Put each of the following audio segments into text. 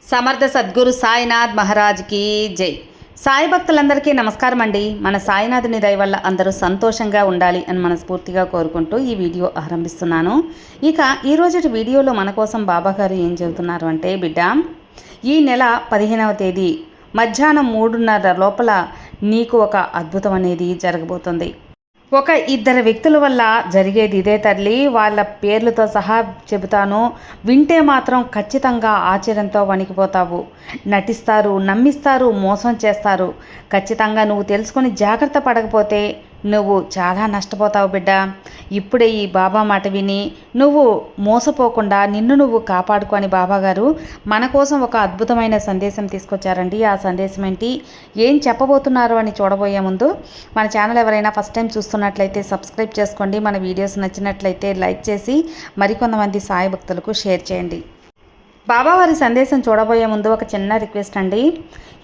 సమర్థ సద్గురు సాయినాథ్ మహారాజ్కి జై. సాయి భక్తులందరికీ నమస్కారం అండి. మన సాయినాథుని దయ వల్ల అందరూ సంతోషంగా ఉండాలి అని మనస్ఫూర్తిగా కోరుకుంటూ ఈ వీడియో ఆరంభిస్తున్నాను. ఇక ఈరోజు వీడియోలో మన కోసం బాబాగారు ఏం చెబుతున్నారు అంటే, బిడ్డ, ఈ నెల 15వ తేదీ మధ్యాహ్నం 3:30 లోపల నీకు ఒక అద్భుతం అనేది జరగబోతుంది. ఒక ఇద్దరు వ్యక్తుల వల్ల జరిగేది ఇదే తల్లి. వాళ్ళ పేర్లతో సహా చెబుతాను, వింటే మాత్రం ఖచ్చితంగా ఆశ్చర్యంతో వణికిపోతావు. నటిస్తారు, నమ్మిస్తారు, మోసం చేస్తారు. ఖచ్చితంగా నువ్వు తెలుసుకొని జాగ్రత్త పడకపోతే నువ్వు చాలా నష్టపోతావు బిడ్డ. ఇప్పుడే ఈ బాబా మాట విని నువ్వు మోసపోకుండా నిన్ను నువ్వు కాపాడుకొని బాబాగారు మన కోసం ఒక అద్భుతమైన సందేశం తీసుకొచ్చారండి. ఆ సందేశం ఏంటి, ఏం చెప్పబోతున్నారు అని చూడబోయే ముందు మన ఛానల్ ఎవరైనా ఫస్ట్ టైం చూస్తున్నట్లయితే సబ్స్క్రైబ్ చేసుకోండి. మన వీడియోస్ నచ్చినట్లయితే లైక్ చేసి మరికొంతమంది సాయి భక్తులకు షేర్ చేయండి. బాబావారి సందేశం చూడబోయే ముందు ఒక చిన్న రిక్వెస్ట్ అండి.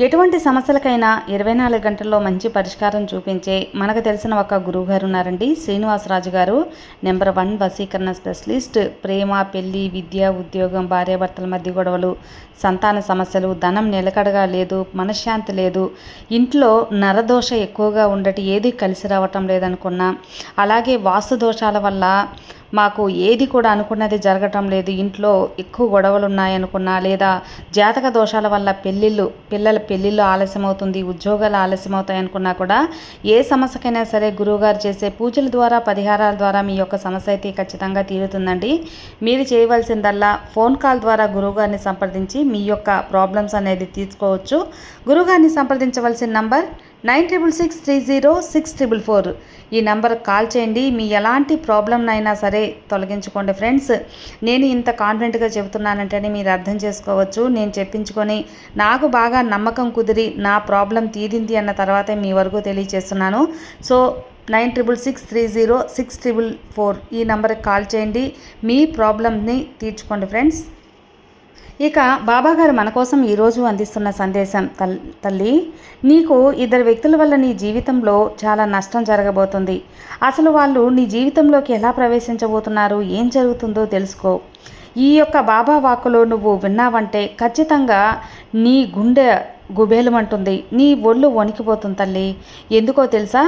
ఎటువంటి సమస్యలకైనా 24 గంటల్లో మంచి పరిష్కారం చూపించే మనకు తెలిసిన ఒక గురువు గారు ఉన్నారండి, శ్రీనివాసరాజు గారు. నెంబర్ 1 వశీకరణ స్పెషలిస్ట్. ప్రేమ, పెళ్లి, విద్య, ఉద్యోగం, భార్యాభర్తల మధ్య గొడవలు, సంతాన సమస్యలు, ధనం నిలకడగా లేదు, మనశ్శాంతి లేదు, ఇంట్లో నరదోష ఎక్కువగా ఉండటి, ఏది కలిసి రావటం లేదనుకున్నా, అలాగే వాస్తు దోషాల వల్ల మాకు ఏది కూడా అనుకున్నది జరగటం లేదు, ఇంట్లో ఎక్కువ గొడవలు ఉన్నాయనుకున్నా, లేదా జాతక దోషాల వల్ల పిల్లల పెళ్ళిళ్ళు ఆలస్యం అవుతుంది, ఉద్యోగాలు ఆలస్యం అవుతాయి అనుకున్నా కూడా, ఏ సమస్యకైనా సరే గురువుగారు చేసే పూజల ద్వారా, పరిహారాల ద్వారా మీ యొక్క సమస్య అయితే ఖచ్చితంగా తీరుతుందండి. మీరు చేయవలసిందల్లా ఫోన్ కాల్ ద్వారా గురువుగారిని సంప్రదించి మీ యొక్క ప్రాబ్లమ్స్ అనేది తీర్చుకోవచ్చు. గురువుగారిని సంప్రదించవలసిన నంబర్ 96630644. ఈ నెంబర్ కాల్ చేయండి. మీ ఎలాంటి ప్రాబ్లంనైనా సరే తొలగించుకోండి ఫ్రెండ్స్. నేను ఇంత కాన్ఫిడెంట్గా చెబుతున్నానంటేనే మీరు అర్థం చేసుకోవచ్చు. నేను చెప్పించుకొని నాకు బాగా నమ్మకం కుదిరి నా ప్రాబ్లం తీరింది అన్న తర్వాతే మీ వరకు తెలియజేస్తున్నాను. సో 96630644 ఈ నెంబర్కి కాల్ చేయండి. మీ ప్రాబ్లమ్ని తీర్చుకోండి ఫ్రెండ్స్. ఇక బాబాగారు మన కోసం ఈరోజు అందిస్తున్న సందేశం, తల్లి, నీకు ఇద్దరు వ్యక్తుల వల్ల నీ జీవితంలో చాలా నష్టం జరగబోతుంది. అసలు వాళ్ళు నీ జీవితంలోకి ఎలా ప్రవేశించబోతున్నారు, ఏం జరుగుతుందో తెలుసుకో. ఈ యొక్క బాబా వాక్కులో నువ్వు విన్నావంటే ఖచ్చితంగా నీ గుండె గుబేలమంటుంది, నీ ఒళ్ళు వణికిపోతుంది తల్లి. ఎందుకో తెలుసా,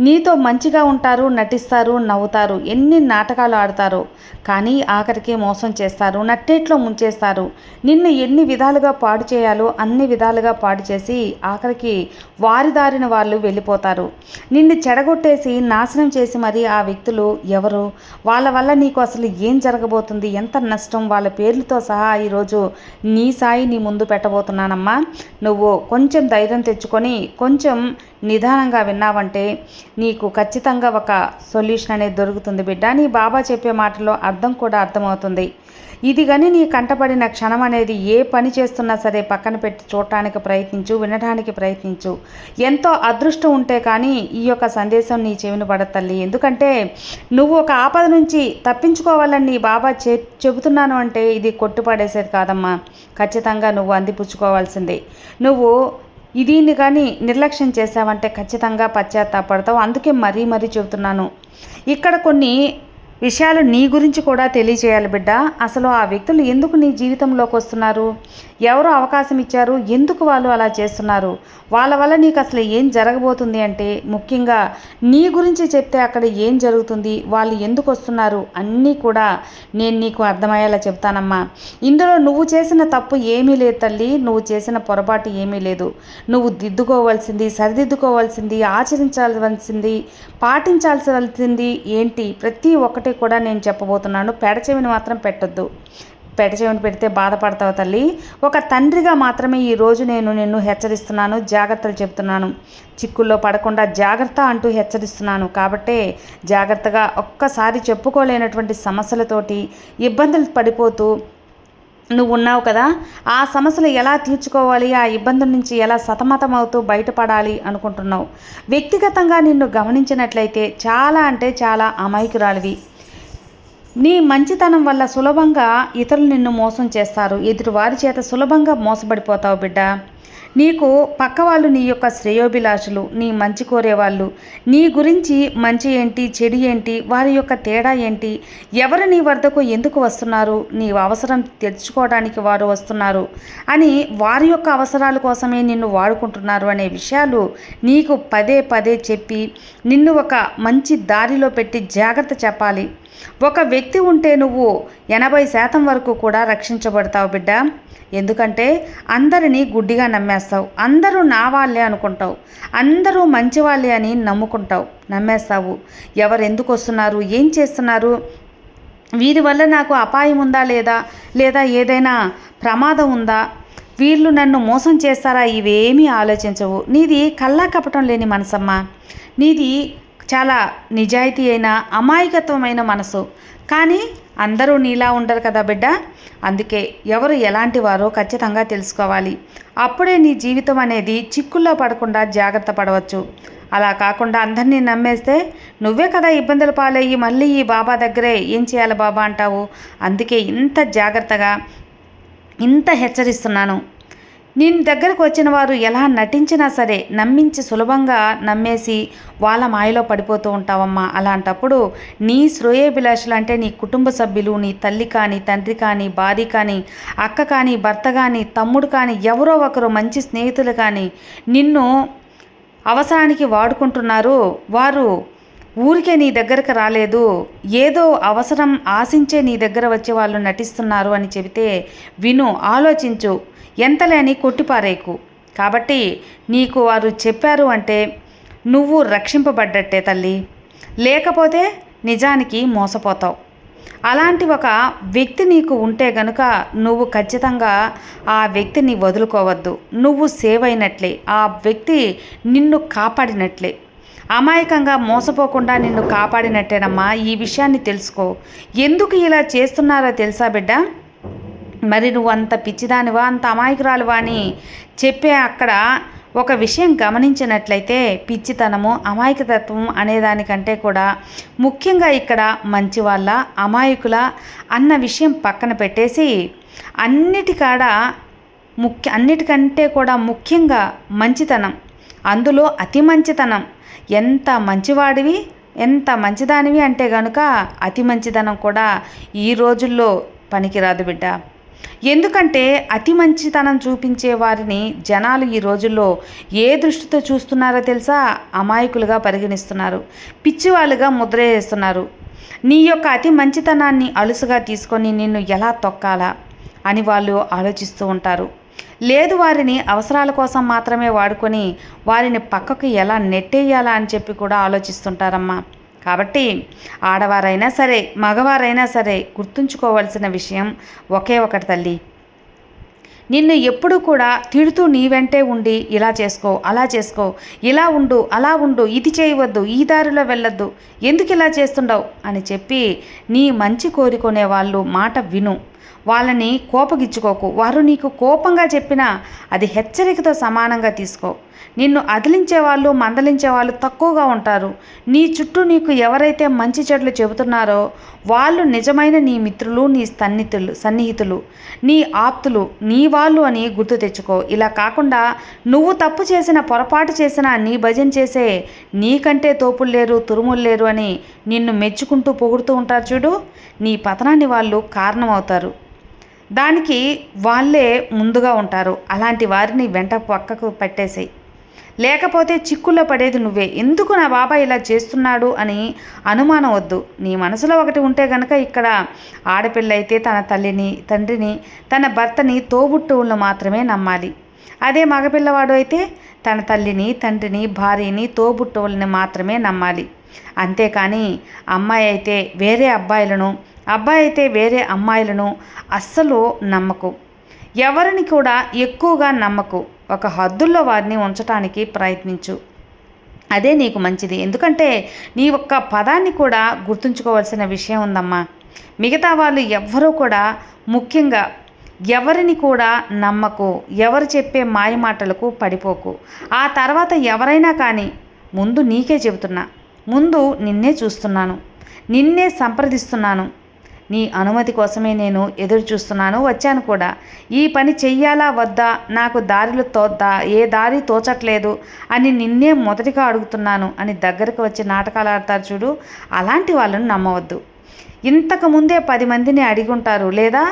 నీతో మంచిగా ఉంటారు, నటిస్తారు, నవ్వుతారు, ఎన్ని నాటకాలు ఆడతారు, కానీ ఆఖరికి మోసం చేస్తారు, నట్టేట్లో ముంచేస్తారు. నిన్ను ఎన్ని విధాలుగా పాడు చేయాలో అన్ని విధాలుగా పాడు చేసి ఆఖరికి వారి దారిన వాళ్ళు వెళ్ళిపోతారు. నిన్ను చెడగొట్టేసి నాశనం చేసి మరి ఆ వ్యక్తులు ఎవరు, వాళ్ళ వల్ల నీకు అసలు ఏం జరగబోతుంది, ఎంత నష్టం, వాళ్ళ పేర్లతో సహా ఈరోజు నీ సాయి నీ ముందు పెట్టబోతున్నానమ్మా. నువ్వు కొంచెం ధైర్యం తెచ్చుకొని కొంచెం నిదానంగా విన్నావంటే నీకు ఖచ్చితంగా ఒక సొల్యూషన్ అనేది దొరుకుతుంది బిడ్డ. నీ బాబా చెప్పే మాటలో అర్థం కూడా అర్థమవుతుంది. ఇది కానీ నీ కంటపడిన క్షణం అనేది ఏ పని చేస్తున్నా సరే పక్కన పెట్టి చూడటానికి ప్రయత్నించు, వినడానికి ప్రయత్నించు. ఎంతో అదృష్టం ఉంటే కానీ ఈ యొక్క సందేశం నీ చెవిని పడదు తల్లి. ఎందుకంటే నువ్వు ఒక ఆపద నుంచి తప్పించుకోవాలని నీ బాబా చెబుతున్నాను అంటే ఇది కొట్టుపడేసేది కాదమ్మా. ఖచ్చితంగా నువ్వు అందిపుచ్చుకోవాల్సిందే. నువ్వు దీన్ని కానీ నిర్లక్ష్యం చేసావంటే ఖచ్చితంగా పశ్చాత్తాపడతావు. అందుకే మరీ చెబుతున్నాను. ఇక్కడ కొన్ని విషయాలు నీ గురించి కూడా తెలియచేయాలి బిడ్డ. అసలు ఆ వ్యక్తులు ఎందుకు నీ జీవితంలోకి వస్తున్నారు, ఎవరు అవకాశం ఇచ్చారు, ఎందుకు వాళ్ళు అలా చేస్తున్నారు, వాళ్ళ వల్ల నీకు అసలు ఏం జరగబోతుంది అంటే ముఖ్యంగా నీ గురించి చెప్తే అక్కడ ఏం జరుగుతుంది, వాళ్ళు ఎందుకు వస్తున్నారు అన్నీ కూడా నేను నీకు అర్థమయ్యేలా చెప్తానమ్మా. ఇందులో నువ్వు చేసిన తప్పు ఏమీ లేదు తల్లి, నువ్వు చేసిన పొరపాటు ఏమీ లేదు. నువ్వు దిద్దుకోవాల్సింది, సరిదిద్దుకోవాల్సింది, ఆచరించాల్సింది, పాటించాల్సింది ఏంటి ప్రతి ఒక్కటి కూడా నేను చెప్పబోతున్నాను. పెడచెవిని మాత్రం పెట్టొద్దు. పెడచెవిని పెడితే బాధపడతావు తల్లి. ఒక తండ్రిగా మాత్రమే ఈరోజు నేను నిన్ను హెచ్చరిస్తున్నాను, జాగ్రత్తలు చెప్తున్నాను. చిక్కుల్లో పడకుండా జాగ్రత్త అంటూ హెచ్చరిస్తున్నాను. కాబట్టే జాగ్రత్తగా, ఒక్కసారి చెప్పుకోలేనటువంటి సమస్యలతోటి ఇబ్బందులు పడిపోతూ నువ్వు ఉన్నావు కదా, ఆ సమస్యలు ఎలా తీర్చుకోవాలి, ఆ ఇబ్బందుల నుంచి ఎలా సతమతమవుతూ బయటపడాలి అనుకుంటున్నావు. వ్యక్తిగతంగా నిన్ను గమనించినట్లయితే చాలా అంటే చాలా అమాయకురాలివి. నీ మంచితనం వల్ల సులభంగా ఇతరులు నిన్ను మోసం చేస్తారు. ఎదుటి వారి చేత సులభంగా మోసపడిపోతావు బిడ్డ. నీకు పక్క వాళ్ళు నీ యొక్క శ్రేయోభిలాషులు, నీ మంచి కోరేవాళ్ళు, నీ గురించి మంచి ఏంటి, చెడు ఏంటి, వారి యొక్క తేడా ఏంటి, ఎవరు నీ వద్దకు ఎందుకు వస్తున్నారు, నీ అవసరం తెచ్చుకోవడానికి వారు వస్తున్నారు అని, వారి యొక్క అవసరాల కోసమే నిన్ను వాడుకుంటున్నారు అనే విషయాలు నీకు పదే పదే చెప్పి నిన్ను ఒక మంచి దారిలో పెట్టి జాగ్రత్త చెప్పాలి. ఒక వ్యక్తి ఉంటే నువ్వు 80% వరకు కూడా రక్షించబడతావు బిడ్డ. ఎందుకంటే అందరినీ గుడ్డిగా నమ్మేస్తావు. అందరూ నా వాళ్ళే అనుకుంటావు. అందరూ మంచి వాళ్ళే అని నమ్మేస్తావు. ఎవరు ఎందుకు వస్తున్నారు, ఏం చేస్తున్నారు, వీరి వల్ల నాకు అపాయం ఉందా లేదా ఏదైనా ప్రమాదం ఉందా, వీళ్ళు నన్ను మోసం చేస్తారా, ఇవేమీ ఆలోచించవు. నీది కల్లా కపటం లేని మనసమ్మా. నీది చాలా నిజాయితీ అయిన అమాయకత్వమైన మనసు. కానీ అందరూ నీలా ఉండరు కదా బిడ్డ. అందుకే ఎవరు ఎలాంటి వారో ఖచ్చితంగా తెలుసుకోవాలి. అప్పుడే నీ జీవితం అనేది చిక్కుల్లో పడకుండా జాగ్రత్త పడవచ్చు. అలా కాకుండా అందరినీ నమ్మేస్తే నువ్వే కదా ఇబ్బందులు పాలయ్యి మళ్ళీ ఈ బాబా దగ్గరే ఏం చేయాలి బాబా అంటావు. అందుకే ఇంత జాగ్రత్తగా ఇంత హెచ్చరిస్తున్నాను. నీ దగ్గరకు వచ్చిన వారు ఎలా నటించినా సరే నమ్మించి సులభంగా నమ్మేసి వాళ్ళ మాయలో పడిపోతూ ఉంటావమ్మా. అలాంటప్పుడు నీ శ్రేయోభిలాషులు అంటే నీ కుటుంబ సభ్యులు, నీ తల్లి కానీ, తండ్రి కానీ, భార్య కానీ, అక్క కానీ, భర్త కానీ, తమ్ముడు కానీ, ఎవరో ఒకరు మంచి స్నేహితులు కానీ నిన్ను అవసరానికి వాడుకుంటున్నారు. వారు ఊరికే నీ దగ్గరకు రాలేదు, ఏదో అవసరం ఆశించే నీ దగ్గర వచ్చి వాళ్ళు నటిస్తున్నారు అని చెబితే విను, ఆలోచించు, ఎంతలేని కొట్టిపారేకు. కాబట్టి నీకు వారు చెప్పారు అంటే నువ్వు రక్షింపబడ్డట్టే తల్లి, లేకపోతే నిజానికి మోసపోతావు. అలాంటి ఒక వ్యక్తి నీకు ఉంటే గనుక నువ్వు ఖచ్చితంగా ఆ వ్యక్తిని వదులుకోవద్దు. నువ్వు సేవ్ అయినట్లే, ఆ వ్యక్తి నిన్ను కాపాడినట్లే, అమాయకంగా మోసపోకుండా నిన్ను కాపాడినట్టేనమ్మా. ఈ విషయాన్ని తెలుసుకో. ఎందుకు ఇలా చేస్తున్నారో తెలుసా బిడ్డ? మరి నువ్వు అంత పిచ్చిదానివా, అంత అమాయకురాలువా అని చెప్పే అక్కడ ఒక విషయం గమనించినట్లయితే పిచ్చితనము, అమాయకతత్వం అనేదానికంటే కూడా ముఖ్యంగా ఇక్కడ మంచి వాళ్ళ, అమాయకుల అన్న విషయం పక్కన పెట్టేసి అన్నిటికంటే కూడా ముఖ్యంగా మంచితనం, అందులో అతి మంచితనం. ఎంత మంచివాడివి, ఎంత మంచిదానివి అంటే కనుక అతి మంచితనం కూడా ఈ రోజుల్లో పనికిరాదు బిడ్డ. ఎందుకంటే అతి మంచితనం చూపించే వారిని జనాలు ఈ రోజుల్లో ఏ దృష్టితో చూస్తున్నారో తెలుసా? అమాయకులుగా పరిగణిస్తున్నారు, పిచ్చివాళ్ళుగా ముద్ర వేస్తున్నారు. నీ యొక్క అతి మంచితనాన్ని అలుసుగా తీసుకొని నిన్ను ఎలా తొక్కాలా అని వాళ్ళు ఆలోచిస్తూ ఉంటారు. లేదు, వారిని అవసరాల కోసం మాత్రమే వాడుకొని వారిని పక్కకు ఎలా నెట్టేయాలా అని చెప్పి కూడా ఆలోచిస్తుంటారమ్మా. కాబట్టి ఆడవారైనా సరే, మగవారైనా సరే గుర్తుంచుకోవాల్సిన విషయం ఒకే ఒకటి తల్లి. నిన్ను ఎప్పుడు కూడా తిడుతూ నీ వెంటే ఉండి ఇలా చేసుకో, అలా చేసుకో, ఇలా ఉండు, అలా ఉండు, ఇది చేయవద్దు, ఈ దారిలో వెళ్ళొద్దు, ఎందుకు ఇలా చేస్తుండవు అని చెప్పి నీ మంచి కోరుకునే వాళ్ళు మాట విను. వాళ్ళని కోపగిచ్చుకోకు. వారు నీకు కోపంగా చెప్పినా అది హెచ్చరికతో సమానంగా తీసుకో. నిన్ను అదిలించే వాళ్ళు, మందలించే వాళ్ళు తక్కువగా ఉంటారు. నీ చుట్టూ నీకు ఎవరైతే మంచి చెడులు చెబుతున్నారో వాళ్ళు నిజమైన నీ మిత్రులు, నీ సన్నిహితులు, నీ ఆప్తులు, నీ వాళ్ళు అని గుర్తు తెచ్చుకో. ఇలా కాకుండా నువ్వు తప్పు చేసిన, పొరపాటు చేసినా నీ భజన చేసే నీకంటే తోపులు లేరు, తురుములు లేరు అని నిన్ను మెచ్చుకుంటూ పొగుడుతూ ఉంటారు చూడు, నీ పతనాన్ని వాళ్ళు కారణమవుతారు. దానికి వాళ్ళే ముందుగా ఉంటారు. అలాంటి వారిని వెంట పక్కకు పెట్టేసేయి. లేకపోతే చిక్కుల్లో పడేది నువ్వే. ఎందుకు నా బాబాయ్ ఇలా చేస్తున్నాడు అని అనుమానం వద్దు. నీ మనసులో ఒకటి ఉంటే గనక ఇక్కడ ఆడపిల్ల అయితే తన తల్లిని, తండ్రిని, తన భర్తని, తోబుట్టువులను మాత్రమే నమ్మాలి. అదే మగపిల్లవాడు అయితే తన తల్లిని, తండ్రిని, భార్యని, తోబుట్టువులని మాత్రమే నమ్మాలి. అంతేకాని అమ్మాయి అయితే వేరే అబ్బాయిలను, అబ్బాయి అయితే వేరే అమ్మాయిలను అస్సలు నమ్మకు. ఎవరిని కూడా ఎక్కువగా నమ్మకు. ఒక హద్దుల్లో వారిని ఉంచటానికి ప్రయత్నించు. అదే నీకు మంచిది. ఎందుకంటే నీ ఒక్క పదాన్ని కూడా గుర్తుంచుకోవాల్సిన విషయం ఉందమ్మా. మిగతా వాళ్ళు ఎవ్వరూ కూడా ముఖ్యంగా ఎవరిని కూడా నమ్మకు. ఎవరు చెప్పే మాయమాటలకు పడిపోకు. ఆ తర్వాత ఎవరైనా కానీ ముందు నీకే చెబుతున్నా, ముందు నిన్నే చూస్తున్నాను, నిన్నే సంప్రదిస్తున్నాను. నీ అనుమతి కోసమే నేను ఎదురు చూస్తున్నాను, వచ్చాను కూడా. ఈ పని చెయ్యాలా వద్దా, నాకు దారిలో తోద్దా, ఏ దారి తోచట్లేదు అని నిన్నే మొదటిగా అడుగుతున్నాను అని దగ్గరకు వచ్చి నాటకాలు ఆడతారు చూడు, అలాంటి వాళ్ళను నమ్మవద్దు. ఇంతకుముందే 10 మందిని అడిగి ఉంటారు, లేదా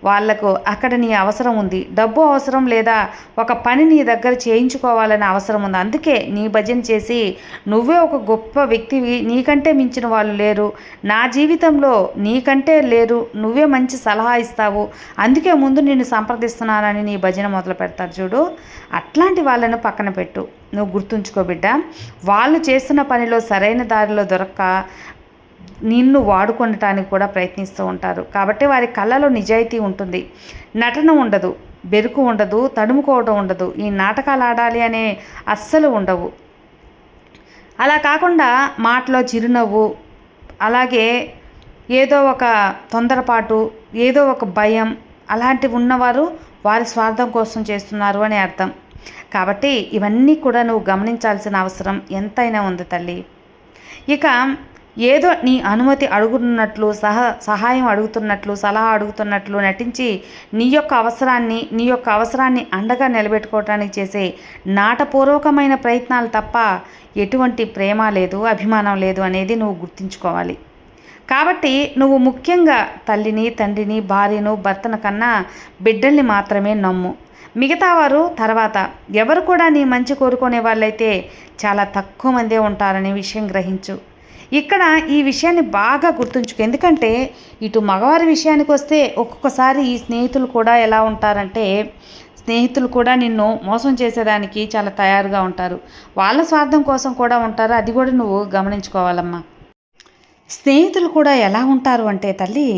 వాళ్లకు అక్కడ నీ అవసరం ఉంది, డబ్బు అవసరం, లేదా ఒక పని నీ దగ్గర చేయించుకోవాలని అవసరం ఉంది. అందుకే నీ భజన చేసి నువ్వే ఒక గొప్ప వ్యక్తివి, నీకంటే మించిన వాళ్ళు లేరు నా జీవితంలో, నీకంటే లేరు, నువ్వే మంచి సలహా ఇస్తావు, అందుకే ముందు నిన్ను సంప్రదిస్తున్నానని నీ భజన మొదలు పెడతారు చూడు. అట్లాంటి వాళ్ళను పక్కన పెట్టు. నువ్వు గుర్తుంచుకో బిడ్డ, వాళ్ళు చేస్తున్న పనిలో సరైన దారిలో దొరక్క నిన్ను వాడుకొనటానికి కూడా ప్రయత్నిస్తూ ఉంటారు. కాబట్టి వారి కళ్ళలో నిజాయితీ ఉంటుంది, నటన ఉండదు, బెరుకు ఉండదు, తడుముకోవడం ఉండదు, ఈ నాటకాలు ఆడాలి అనే అస్సలు ఉండవు. అలా కాకుండా మాటలో చిరునవ్వు, అలాగే ఏదో ఒక తొందరపాటు, ఏదో ఒక భయం, అలాంటివి ఉన్నవారు వారి స్వార్థం కోసం చేస్తున్నారు అని అర్థం. కాబట్టి ఇవన్నీ కూడా నువ్వు గమనించాల్సిన అవసరం ఎంతైనా ఉంది తల్లి. ఇక ఏదో నీ అనుమతి అడుగుతున్నట్లు, సహాయం అడుగుతున్నట్లు, సలహా అడుగుతున్నట్లు నటించి నీ యొక్క అవసరాన్ని అండగా నిలబెట్టుకోవటానికి చేసే నాటపూర్వకమైన ప్రయత్నాలు తప్ప ఎటువంటి ప్రేమ లేదు, అభిమానం లేదు అనేది నువ్వు గుర్తుంచుకోవాలి. కాబట్టి నువ్వు ముఖ్యంగా తల్లిని, తండ్రిని, భార్యను, భర్తను కన్నా బిడ్డల్ని మాత్రమే నమ్ము. మిగతా వారు తర్వాత. ఎవరు కూడా నీ మంచి కోరుకునే వాళ్ళైతే చాలా తక్కువ మందే ఉంటారనే విషయం గ్రహించు. ఇక్కడ ఈ విషయాన్ని బాగా గుర్తుంచుకో. ఎందుకంటే ఇటు మగవారి విషయానికి వస్తే ఒక్కొక్కసారి ఈ స్నేహితులు కూడా ఎలా ఉంటారంటే, స్నేహితులు కూడా నిన్ను మోసం చేసేదానికి చాలా తయారుగా ఉంటారు, వాళ్ళ స్వార్థం కోసం కూడా ఉంటారు. అది కూడా నువ్వు గమనించుకోవాలమ్మా. స్నేహితులు కూడా ఎలా ఉంటారు అంటే తల్లి,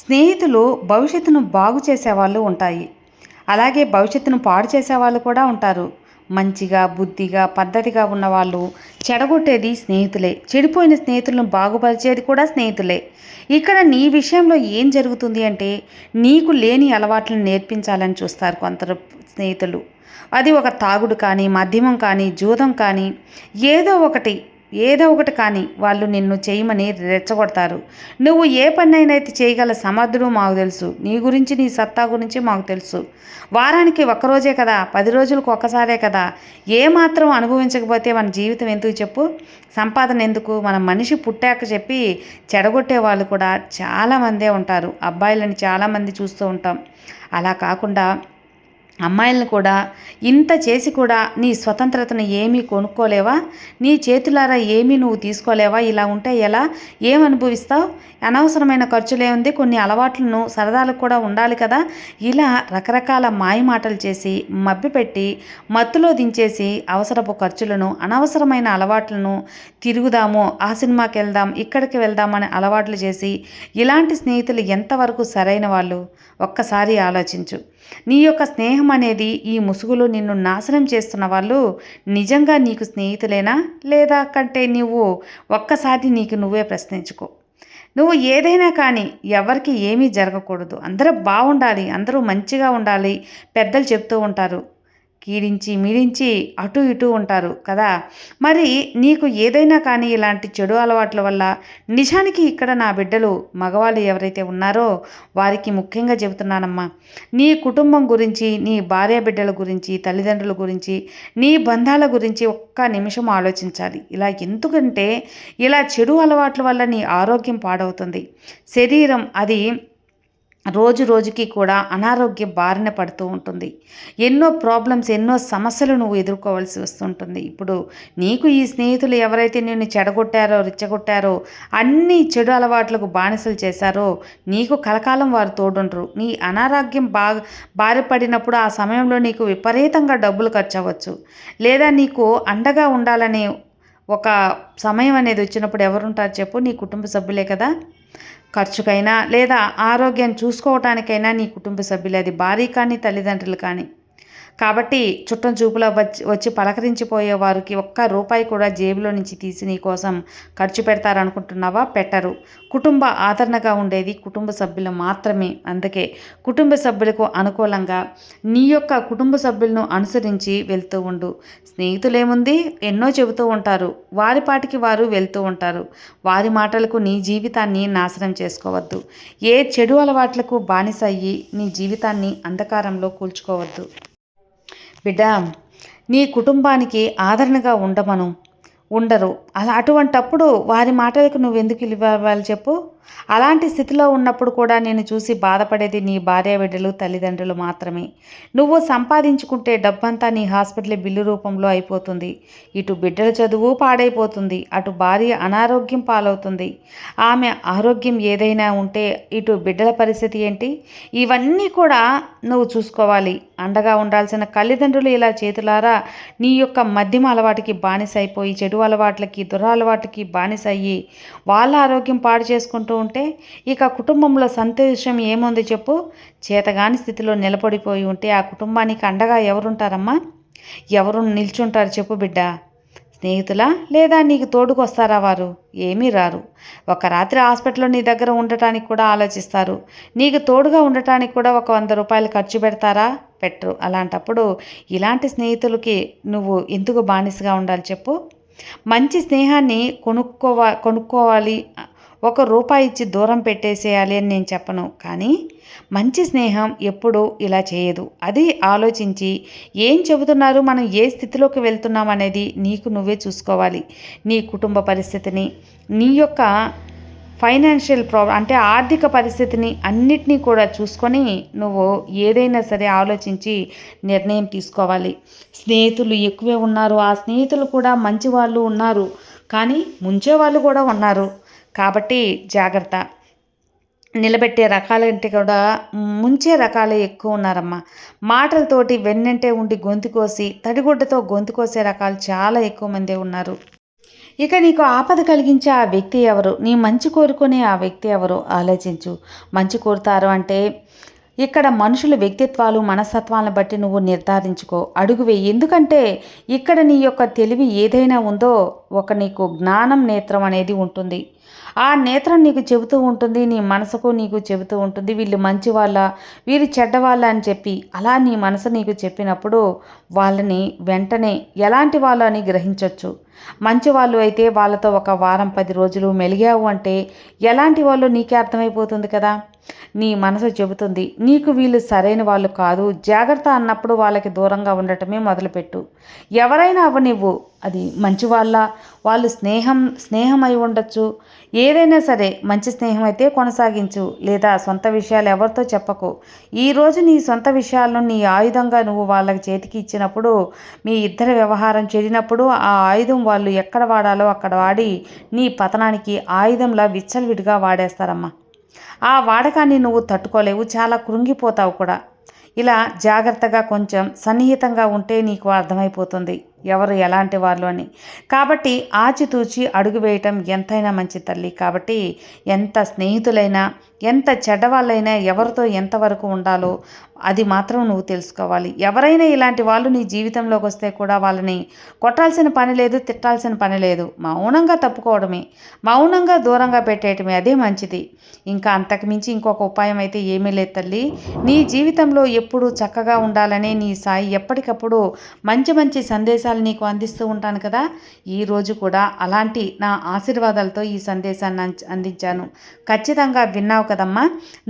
స్నేహితులు భవిష్యత్తును బాగు చేసేవాళ్ళు ఉంటాయి, అలాగే భవిష్యత్తును పాడు చేసేవాళ్ళు కూడా ఉంటారు. మంచిగా, బుద్ధిగా, పద్ధతిగా ఉన్నవాళ్ళు చెడగొట్టేది స్నేహితులే, చెడిపోయిన స్నేహితులను బాగుపరిచేది కూడా స్నేహితులే. ఇక్కడ నీ విషయంలో ఏం జరుగుతుంది అంటే, నీకు లేని అలవాట్లను నేర్పించాలని చూస్తారు కొందరు స్నేహితులు. అది ఒక తాగుడు కానీ, మద్యమం కానీ, జూదం కానీ, ఏదో ఒకటి కానీ వాళ్ళు నిన్ను చేయమని రెచ్చగొడతారు. నువ్వు ఏ పనైనా అయితే చేయగల సమర్థుడు మాకు తెలుసు, నీ గురించి, నీ సత్తా గురించి మాకు తెలుసు. వారానికి ఒక్కరోజే కదా, 10 రోజులకు ఒక్కసారే కదా, ఏమాత్రం అనుభవించకపోతే మన జీవితం ఎందుకు చెప్పు, సంపాదన ఎందుకు? మన మనిషి పుట్టాక చెప్పి చెడగొట్టే వాళ్ళు కూడా చాలామందే ఉంటారు. అబ్బాయిలని చాలామంది చూస్తూ ఉంటాం. అలా కాకుండా అమ్మాయిలను కూడా ఇంత చేసి కూడా నీ స్వతంత్రతను ఏమీ కొనుక్కోలేవా, నీ చేతులారా ఏమీ నువ్వు తీసుకోలేవా? ఇలా ఉంటే ఎలా, ఏమనుభవిస్తావు? అనవసరమైన ఖర్చులే ఉంది, కొన్ని అలవాట్లను సరదాలకు కూడా ఉండాలి కదా. ఇలా రకరకాల మాయ మాటలు చేసి మభ్యపెట్టి మత్తులో దించేసి అవసరపు ఖర్చులను, అనవసరమైన అలవాట్లను, తిరుగుదాము, ఆ సినిమాకి వెళ్దాం, ఇక్కడికి వెళ్దామని అలవాట్లు చేసి ఇలాంటి స్నేహితులు ఎంతవరకు సరైన వాళ్ళు ఒక్కసారి ఆలోచించు. నీ యొక్క స్నేహం అనేది ఈ ముసుగులో నిన్ను నాశనం చేస్తున్న వాళ్ళు నిజంగా నీకు స్నేహితులేనా, లేదా కంటే నువ్వు ఒక్కసారి నీకు నువ్వే ప్రశ్నించుకో. నువ్వు ఏదైనా కానీ ఎవరికి ఏమీ జరగకూడదు, అందరూ బాగుండాలి, అందరూ మంచిగా ఉండాలి. పెద్దలు చెప్తూ ఉంటారు, కీడించి మీడించి అటు ఇటు ఉంటారు కదా. మరి నీకు ఏదైనా కానీ ఇలాంటి చెడు అలవాట్ల వల్ల, నిజానికి ఇక్కడ నా బిడ్డలు మగవాళ్ళు ఎవరైతే ఉన్నారో వారికి ముఖ్యంగా చెబుతున్నానమ్మా, నీ కుటుంబం గురించి, నీ భార్య బిడ్డల గురించి, తల్లిదండ్రుల గురించి, నీ బంధాల గురించి ఒక్క నిమిషం ఆలోచించాలి. ఇలా ఎందుకంటే ఇలా చెడు అలవాట్ల వల్ల నీ ఆరోగ్యం పాడవుతుంది, శరీరం అది రోజు రోజుకి కూడా అనారోగ్య బారిన పడుతూ ఉంటుంది. ఎన్నో ప్రాబ్లమ్స్, ఎన్నో సమస్యలు నువ్వు ఎదుర్కోవాల్సి వస్తుంటుంది. ఇప్పుడు నీకు ఈ స్నేహితులు ఎవరైతే నిన్ను చెడగొట్టారో, రెచ్చగొట్టారో, అన్ని చెడు అలవాట్లకు బానిసలు చేశారో నీకు కలకాలం వారు తోడుండరు. నీ అనారోగ్యం బారిపడినప్పుడు ఆ సమయంలో నీకు విపరీతంగా డబ్బులు ఖర్చు అవ్వచ్చు, లేదా నీకు అండగా ఉండాలనే ఒక సమయం అనేది వచ్చినప్పుడు ఎవరుంటారు చెప్పు? నీ కుటుంబ సభ్యులే కదా. ఖర్చుకైనా లేదా ఆరోగ్యాన్ని చూసుకోవటానికైనా నీ కుటుంబ సభ్యులు, అది భార్య కానీ తల్లిదండ్రులు కానీ. కాబట్టి చుట్టం చూపులో వచ్చి పలకరించిపోయే వారికి ఒక్క రూపాయి కూడా జేబులో నుంచి తీసి నీ కోసం ఖర్చు పెడతారనుకుంటున్నావా? పెట్టరు. కుటుంబ ఆదరణగా ఉండేది కుటుంబ సభ్యులు మాత్రమే. అందుకే కుటుంబ సభ్యులకు అనుకూలంగా నీ యొక్క కుటుంబ సభ్యులను అనుసరించి వెళ్తూ ఉండు. స్నేహితులేముంది, ఎన్నో చెబుతూ ఉంటారు, వారి పాటికి వారు వెళ్తూ ఉంటారు. వారి మాటలకు నీ జీవితాన్ని నాశనం చేసుకోవద్దు. ఏ చెడు అలవాట్లకు బానిస అయ్యి నీ జీవితాన్ని అంధకారంలో కూల్చుకోవద్దు. బిడ్డ, నీ కుటుంబానికి ఆదరణగా ఉండరు. అటువంటప్పుడు వారి మాటలకు నువ్వెందుకు ఇవ్వాలి చెప్పు? అలాంటి స్థితిలో ఉన్నప్పుడు కూడా నేను చూసి బాధపడేది నీ భార్య బిడ్డలు, తల్లిదండ్రులు మాత్రమే. నువ్వు సంపాదించుకుంటే డబ్బంతా నీ హాస్పిటల్ బిల్లు రూపంలో అయిపోతుంది. ఇటు బిడ్డల చదువు పాడైపోతుంది, అటు భార్య అనారోగ్యం పాలవుతుంది. ఆమె ఆరోగ్యం ఏదైనా ఉంటే ఇటు బిడ్డల పరిస్థితి ఏంటి? ఇవన్నీ కూడా నువ్వు చూసుకోవాలి. అండగా ఉండాల్సిన తల్లిదండ్రులు ఇలా చేతులారా నీ యొక్క మద్యం అలవాటుకి బానిస అయిపోయి, చెడు అలవాట్లకి, దురలవాట్లకి బానిస అయ్యి వాళ్ళ ఆరోగ్యం పాడు చేసుకుంటూ ఉంటే ఇక కుటుంబంలో సంతోషం ఏముంది చెప్పు? చేతగాని స్థితిలో నిలబడిపోయి ఉంటే ఆ కుటుంబానికి అండగా ఎవరుంటారమ్మా? ఎవరు నిల్చుంటారు చెప్పు బిడ్డ? స్నేహితులా, లేదా నీకు తోడుకొస్తారా వారు? ఏమీ రారు. ఒక రాత్రి హాస్పిటల్లో నీ దగ్గర ఉండటానికి కూడా ఆలోచిస్తారు. నీకు తోడుగా ఉండటానికి కూడా ఒక 100 రూపాయలు ఖర్చు పెడతారా? పెట్టరు. అలాంటప్పుడు ఇలాంటి స్నేహితులకి నువ్వు ఎందుకు బానిసగా ఉండాలి చెప్పు? మంచి స్నేహాన్ని కొనుక్కోవాలి, ఒక రూపాయి ఇచ్చి దూరం పెట్టేసేయాలి అని నేను చెప్పను. కానీ మంచి స్నేహం ఎప్పుడూ ఇలా చేయదు. అది ఆలోచించి ఏం చెబుతున్నారు, మనం ఏ స్థితిలోకి వెళ్తున్నాం అనేది నీకు నువ్వే చూసుకోవాలి. నీ కుటుంబ పరిస్థితిని, నీ యొక్క ఫైనాన్షియల్ ప్రాబ్లం అంటే ఆర్థిక పరిస్థితిని అన్నిటినీ కూడా చూసుకొని నువ్వు ఏదైనా సరే ఆలోచించి నిర్ణయం తీసుకోవాలి. స్నేహితులు ఎక్కువే ఉన్నారు, ఆ స్నేహితులు కూడా మంచి వాళ్ళు ఉన్నారు, కానీ ముంచే వాళ్ళు కూడా ఉన్నారు. కాబట్టి జాగ్రత్త. నిలబెట్టే రకాలంటే కూడా ముంచే రకాలే ఎక్కువ ఉన్నారమ్మా. మాటలతోటి వెన్నంటే ఉండి గొంతు కోసి, తడిగుడ్డతో గొంతు కోసే రకాలు చాలా ఎక్కువ మందే ఉన్నారు. ఇక నీకు ఆపద కలిగించే ఆ వ్యక్తి ఎవరు? నీ మంచి కోరుకునే ఆ వ్యక్తి ఎవరు? ఆలోచించు. మంచి కోరుతారు అంటే ఇక్కడ మనుషుల వ్యక్తిత్వాలు, మనస్తత్వాలను బట్టి నువ్వు నిర్ధారించుకో, అడుగు వేయి. ఎందుకంటే ఇక్కడ నీ యొక్క తెలివి ఏదైనా ఉందో నీకు జ్ఞానం నేత్రం అనేది ఉంటుంది. ఆ నేత్రం నీకు చెబుతూ ఉంటుంది, నీ మనసుకు నీకు చెబుతూ ఉంటుంది, వీళ్ళు మంచి వాళ్ళ, వీరు చెడ్డవాళ్ళ అని చెప్పి. అలా నీ మనసు నీకు చెప్పినప్పుడు వాళ్ళని వెంటనే ఎలాంటి వాళ్ళు అని గ్రహించవచ్చు. మంచి వాళ్ళు అయితే వాళ్ళతో ఒక వారం 10 రోజులు మెలిగావు అంటే ఎలాంటి వాళ్ళు నీకే అర్థమైపోతుంది కదా. నీ మనసు చెబుతుంది నీకు వీళ్ళు సరైన వాళ్ళు కాదు, జాగ్రత్త అన్నప్పుడు వాళ్ళకి దూరంగా ఉండటమే మొదలుపెట్టు. ఎవరైనా అవ్వనివ్వు, అది మంచి వాళ్ళు స్నేహం అయి ఉండొచ్చు. ఏదైనా సరే మంచి స్నేహం అయితే కొనసాగించు, లేదా సొంత విషయాలు ఎవరితో చెప్పకు. ఈరోజు నీ సొంత విషయాలను నీ ఆయుధంగా నువ్వు వాళ్ళకి చేతికి ఇచ్చినప్పుడు, మీ ఇద్దరి వ్యవహారం చెడినప్పుడు ఆ ఆయుధం వాళ్ళు ఎక్కడ వాడాలో అక్కడ వాడి నీ పతనానికి ఆయుధంలా విచ్చలవిడిగా వాడేస్తారమ్మా. ఆ వాడకాన్ని నువ్వు తట్టుకోలేవు, చాలా కృంగిపోతావు కూడా. ఇలా జాగ్రత్తగా కొంచెం సన్నిహితంగా ఉంటే నీకు అర్థమైపోతుంది ఎవరు ఎలాంటి వాళ్ళు అని. కాబట్టి ఆచితూచి అడుగు వేయటం ఎంతైనా మంచి తల్లి. కాబట్టి ఎంత స్నేహితులైనా, ఎంత చెడ్డవాళ్ళైనా, ఎవరితో ఎంతవరకు ఉండాలో అది మాత్రం నువ్వు తెలుసుకోవాలి. ఎవరైనా ఇలాంటి వాళ్ళు నీ జీవితంలోకి వస్తే కూడా వాళ్ళని కొట్టాల్సిన పని లేదు, తిట్టాల్సిన పని లేదు. మౌనంగా తప్పుకోవడమే, మౌనంగా దూరంగా పెట్టేయటమే, అదే మంచిది. ఇంకా అంతకుమించి ఇంకొక ఉపాయం అయితే ఏమీ లేదు తల్లి. నీ జీవితంలో ఎప్పుడూ చక్కగా ఉండాలనే నీ సాయి ఎప్పటికప్పుడు మంచి మంచి సందేశాలు నీకు అందిస్తూ ఉంటాను కదా. ఈరోజు కూడా అలాంటి నా ఆశీర్వాదాలతో ఈ సందేశాన్ని అందించాను. ఖచ్చితంగా విన్నావు కదమ్మా.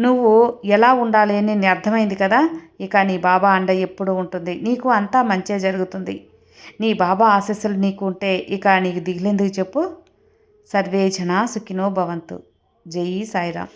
నువ్వు ఎలా ఉండాలి అని నేను అర్థమైంది కదా. ఇక నీ బాబా అండ ఎప్పుడు ఉంటుంది, నీకు అంతా మంచే జరుగుతుంది. నీ బాబా ఆశీస్సులు నీకు ఉంటే ఇక నీకు దిగులేందుకు చెప్పు. సర్వే జనా సుఖినో భవంతు. జై సాయిరామ్.